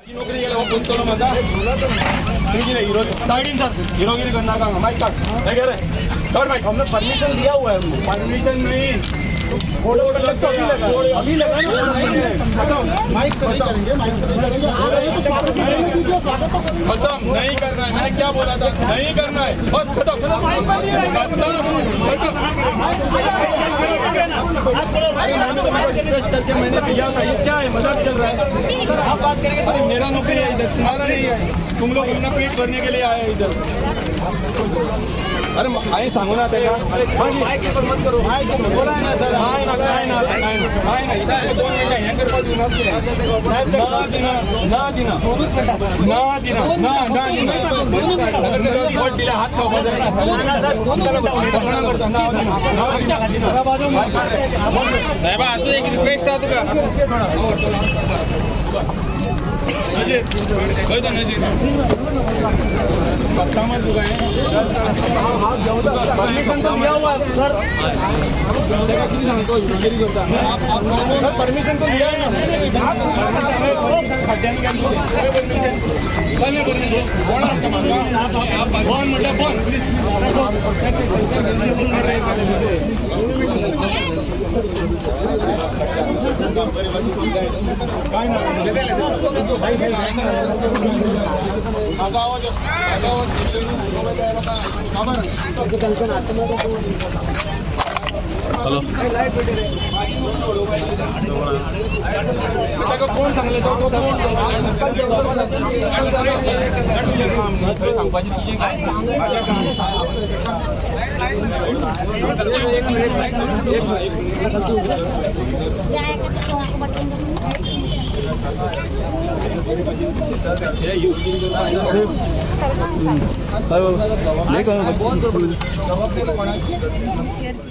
नौकरी हीरोगिरी करना का माइक काट क्या कह रहे माइक हमने परमिशन दिया हुआ है परमिशन नहीं फोटो अभी लगा माइक करेंगे खत्म नहीं करना है मैंने क्या बोला था नहीं करना है बस खत्म रिक्वेस्ट करके मैंने दिया था ये क्या है मजाक चल रहा है आप बात करेंगे तो मेरा नौकरी है इधर तुम्हारा नहीं है तुम लोग अपना पेट भरने के लिए आए इधर अरे आए सांगू ना त्याला मत करो बोला है ना सर हाय ना काय ना इधर 2 मिनिट यांकर पास ना दिना वोट दिला हात खाऊ साहेब असं एक रिक्वेस्ट आहे तुका नजीर होय तो नजीर पत्ता मत दुगा परमिशन तो लिया हुआ सर किती सांगतो गिरी करता सर परमिशन तो लिया है ना खड्ड्याने काय परमिशन कोण परमिशन कोण कोण म्हटलं कोण काय ना हॅलो कोण सांगले सांगपाची तुझी काय एक